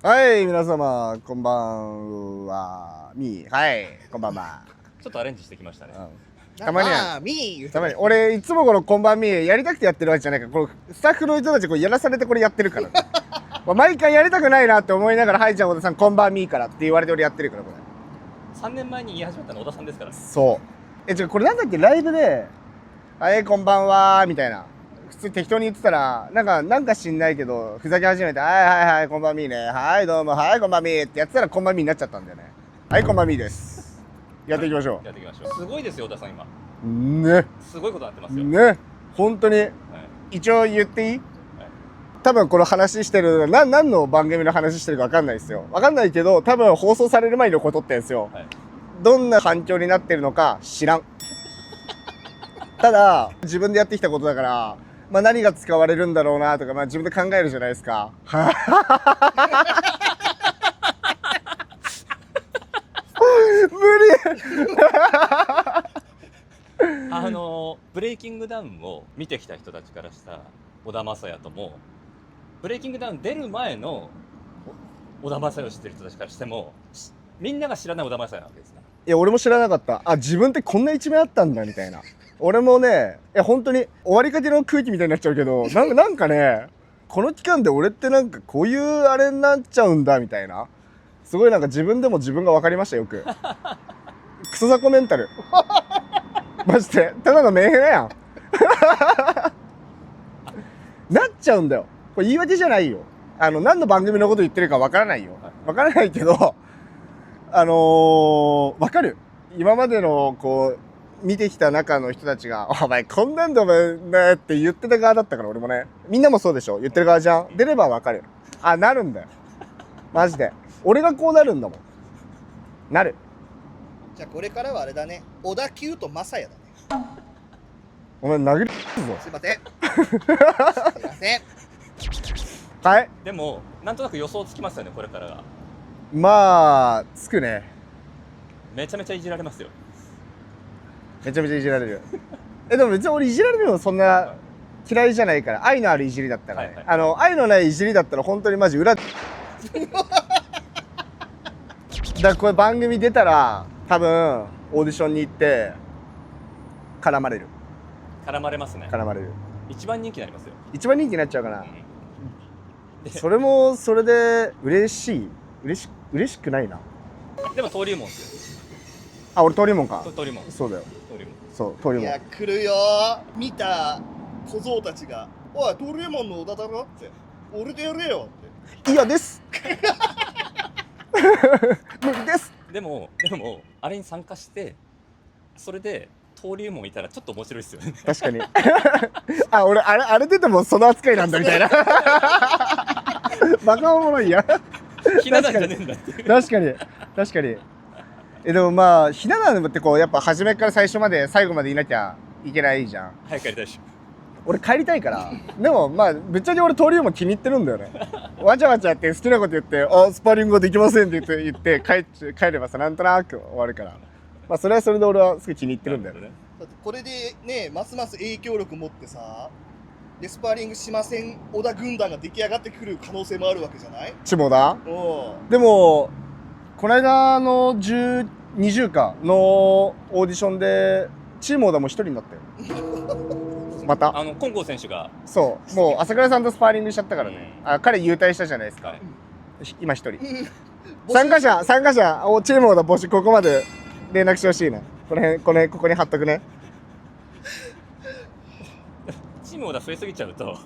はい、皆様、こんばんは。はい、こんばんは。ちょっとアレンジしてきましたね。たまにはたまに。俺、いつもこのこんばんやりたくてやってるわけじゃないから、このスタッフの人たちこうやらされてこれやってるから。毎回やりたくないなって思いながら、はい、じゃあ小田さん、こんばんからって言われて俺やってるから、これ。3年前に言い始めたの小田さんですから。そう。これなんだっけ、ライブで、はい、こんばんはみたいな。普通適当に言ってたら、なんか知んないけど、ふざけ始めて、はいはいはい、こんばんね。はい、どうも、はい、こんばんってやってたら、こんばんになっちゃったんだよね。はい、こんばんです。やっていきましょやっていきましょう。すごいですよ、小田さん今。う。ね。すごいことになってますよ。ね。本当に。はい、一応言っていい？はい、多分この話してる、何の番組の話してるか分かんないですよ。分かんないけど、多分放送される前に起こってんですよ。はい、どんな反響になってるのか知らん。ただ、自分でやってきたことだから、まあ何が使われるんだろうなとか、まあ自分で考えるじゃないですか。無理ブレイキングダウンを見てきた人たちからした小田雅也とも、ブレイキングダウン出る前の小田雅也を知ってる人たちからしても、みんなが知らない小田雅也なわけですね。いや、俺も知らなかった。あ、自分ってこんな一面あったんだ、みたいな。俺もね、いや、本当に終わりかけの空気みたいになっちゃうけど、なんかね、この期間で俺ってなんかこういうあれになっちゃうんだ、みたいな。すごいなんか自分でも自分が分かりました、よく。クソザコメンタル。マジで。ただのメンヘラやん。なっちゃうんだよ。これ言い訳じゃないよ。何の番組のこと言ってるか分からないよ。分からないけど、分かる。今までの、こう、見てきた中の人たちが、お前、こんなんでお前ねって言ってた側だったから、俺もね。みんなもそうでしょ。言ってる側じゃん。出れば分かる。あ、なるんだよ。マジで。俺がこうなるんだもん。なる。じゃあこれからはあれだね。小田急と雅也だね。お前、殴りぞ。すいません。すいません。はい。でもなんとなく予想つきますよね、これからが。まあ、つくね。めちゃめちゃいじられますよ。めちゃめちゃいじられる。でも別に俺いじられるのそんな嫌いじゃないから、愛のあるいじりだったからね。はいは愛のないいじりだったら本当にマジ裏。だからこれ番組出たら多分オーディションに行って絡まれる。絡まれますね。絡まれる。一番人気になりますよ。一番人気になっちゃうかな。でそれもそれで嬉しくないな。でも登竜門ですよ。あ、俺登竜門か。登竜門。そうだよ。登竜門。そう、登竜門。いや、来るよ。見た小僧たちが、おい、登竜門の小田だろって。俺でやれよって。嫌です。無理です。でもあれに参加してそれで登竜門いたらちょっと面白いですよね。確かに。あ、俺あれ出てもその扱いなんだみたいな。バカおもろいや。ひな壇じゃねえんだっていう。確かに。でもまあひな壇ってこうやっぱ初めから最初まで最後までいなきゃいけないじゃん。早くやりたいでしょ。俺帰りたいから。でもまあぶっちゃけ俺登竜門気に入ってるんだよね。わちゃわちゃって好きなこと言って、あ、スパーリングができませんって言って帰ればさ、なんとなく終わるから。まあそれはそれで俺はすごい気に入ってるんだよね。だってこれでね、ますます影響力持ってさ、でスパーリングしません小田軍団が出来上がってくる可能性もあるわけじゃない？下田おでもこの間の20かのオーディションでチーム小田も一人になったよ。また金剛選手がそうもう朝倉さんとスパーリングしちゃったからね。あ、彼優退したじゃないですか、はい、今一人参加者チーム小田募集、ここまで連絡してほしいね。ここに貼っとくね。チームが増えすぎちゃうと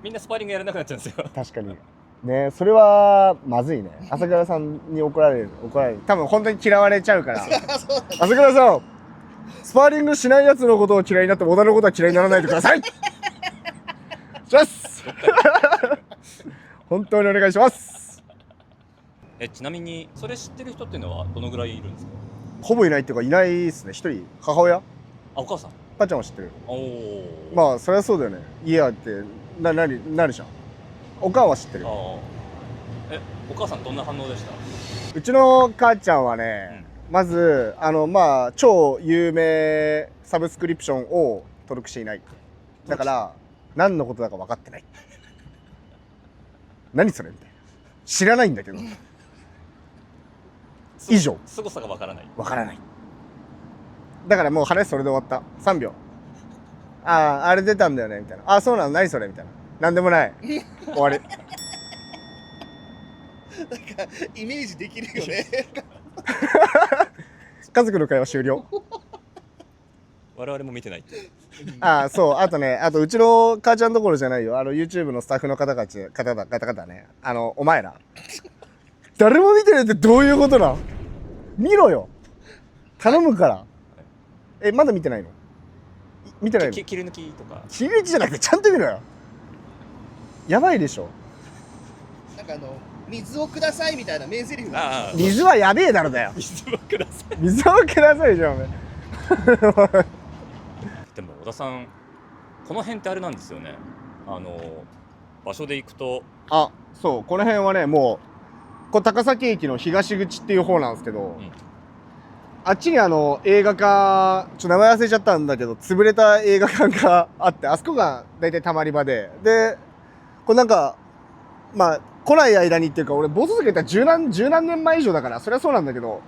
みんなスパーリングやらなくなっちゃうんですよ。確かにね、それはまずいね。朝倉さんに怒られる。多分本当に嫌われちゃうから朝倉さん、スパーリングしないやつのことを嫌いになっても小田のことは嫌いにならないでください。します本当にお願いします。ちなみにそれ知ってる人っていうのはどのぐらいいるんですか？ほぼいないっていうかいないですね。一人母親、お母さん。母ちゃんは知ってる。おお。まあそりゃそうだよね。家あってなるじゃん。おかんは知ってる。お母さんどんな反応でした？うちの母ちゃんはね、まずまあ超有名サブスクリプションを登録していない。だから何のことだか分かってない。何それみたいな。知らないんだけど以上凄さがわからない。わからない。だからもう話それで終わった。3秒。ああ、あれ出たんだよねみたいな。ああ、そうなの、何それみたいな。なんでもない。終わり。なんかイメージできるよね。家族の会話終了。我々も見てないっていう。ああ、そう。あとね、あとうちの母ちゃんどころじゃないよ。YouTube のスタッフの方々ね。お前ら。誰も見てないってどういうことなん？見ろよ。頼むから。まだ見てないの？見てないの？切り抜きとか。切り抜きじゃなくてちゃんと見ろよ。やばいでしょ。なんか水をくださいみたいな名台詞がああ、水はやべえだろだよ。水をください。水をくださいじゃんお前。でも小田さん、この辺ってあれなんですよね。場所で行くと、あ、そう、この辺はね、もう高崎駅の東口っていう方なんですけど、んあっちに映画館、名前忘れちゃったんだけど、潰れた映画館があって、あそこが大体たまり場で、これなんか、まあ、来ない間にっていうか、俺、ボス続けた十何年前以上だから、そりゃそうなんだけど、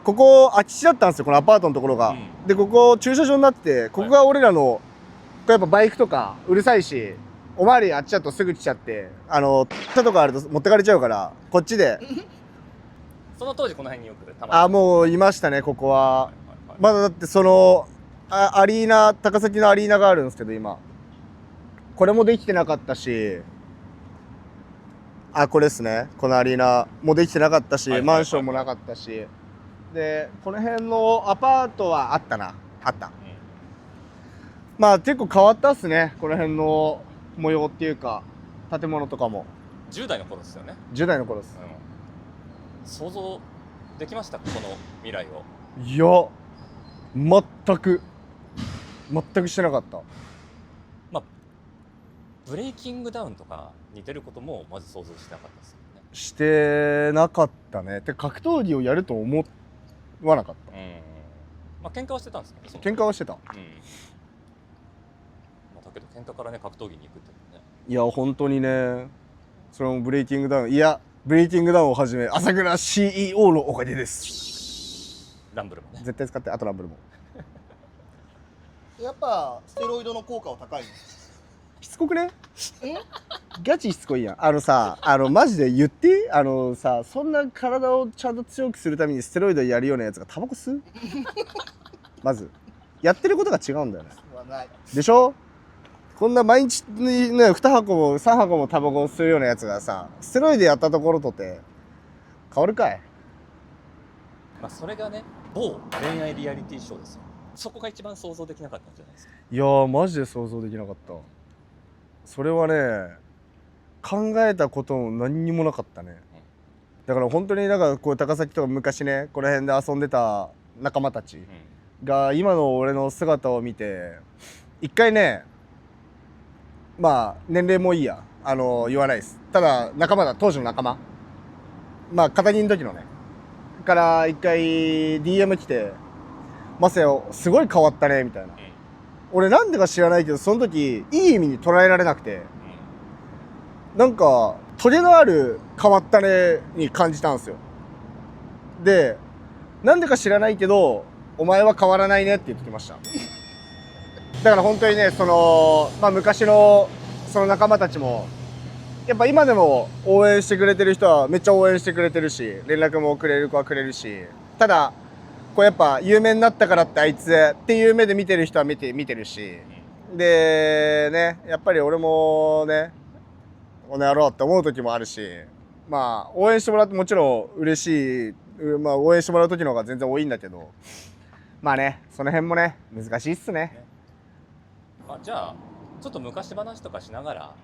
ここ空き地だったんですよ、このアパートのところが。で、ここ駐車場になって、ここが俺らの、これやっぱバイクとかうるさいし、おまわりあっちだとすぐ来ちゃって、草とかあると持ってかれちゃうから、こっちで。その当時この辺によくたまに。あ、もういましたね、ここは。はいはいはい、まだだってアリーナ、高崎のアリーナがあるんですけど、今。これもできてなかったし、これですね。このアリーナもできてなかったし、はいはいはいはいマンションもなかったし。で、この辺のアパートはあったな。あった。まあ結構変わったっすね。この辺の模様っていうか、建物とかも。 10代の頃ですよね。10代の頃です。想像できましたこの未来を。いや、全くしてなかった。まあブレイキングダウンとか似てることもまず想像してなかったですよね。してなかったね。で、格闘技をやると思わなかった。まあ喧嘩はしてたんですけどね。喧嘩はしてた。まあ、だけど喧嘩からね格闘技に行くっていうのね。いや、本当にね、それもブレイキングダウン、いや、ブレイキングダウンをはじめ、朝倉 CEO のおかげです。ランブルもね。絶対使って、あとランブルも。やっぱステロイドの効果は高いの？しつこくね？ガチしつこいやん。マジで言っていい？そんな体をちゃんと強くするためにステロイドやるようなやつがタバコ吸う？まず。やってることが違うんだよね。はない。でしょ？こんな毎日にね、2箱も3箱もタバコを吸うようなやつがさ、ステロイドやったところとて、変わるかい？まあそれがね、某恋愛リアリティショーですよ。そこが一番想像できなかったんじゃないですか。いやー、マジで想像できなかった。それはね、考えたことも何にもなかったね。だから本当にこう高崎とか昔ね、この辺で遊んでた仲間たちが今の俺の姿を見て、一回ね、まあ年齢もいいや、言わないです。ただ仲間だ、当時の仲間、まあ片人の時のねから一回 DM 来て、マサヨすごい変わったねみたいな。俺なんでか知らないけど、その時いい意味に捉えられなくて、なんかトゲのある変わったねに感じたんですよ。で、なんでか知らないけど、お前は変わらないねって言ってきました。だから本当にね、まあ、昔のその仲間たちもやっぱ今でも応援してくれてる人はめっちゃ応援してくれてるし、連絡もくれる子はくれるし、ただこうやっぱ有名になったからってあいつっていう目で見てる人は見てるし、でね、やっぱり俺もね、この野郎って思う時もあるし、まあ応援してもらってもちろん嬉しい、まあ応援してもらう時の方が全然多いんだけど、まあね、その辺もね難しいっすね。じゃあちょっと昔話とかしながら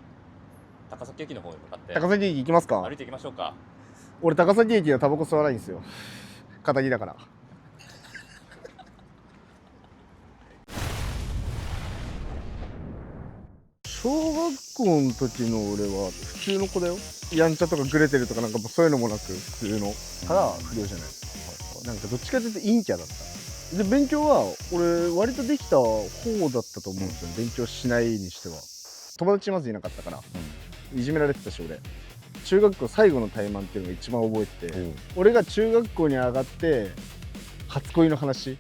高崎駅の方に向かって高崎駅行きますか。歩いていきましょうか。俺高崎駅はタバコ吸わないんですよ、片木だから。小学校の時の俺は普通の子だよ。やんちゃとかグレてるとかなんかそういうのもなく普通のから不良じゃない。なんかどっちかというと陰キャだった。で勉強は俺割とできた方だったと思うんですよ、勉強しないにしては。友達まずいなかったから、いじめられてたし俺中学校最後の怠慢っていうのが一番覚えてて、俺が中学校に上がって初恋の話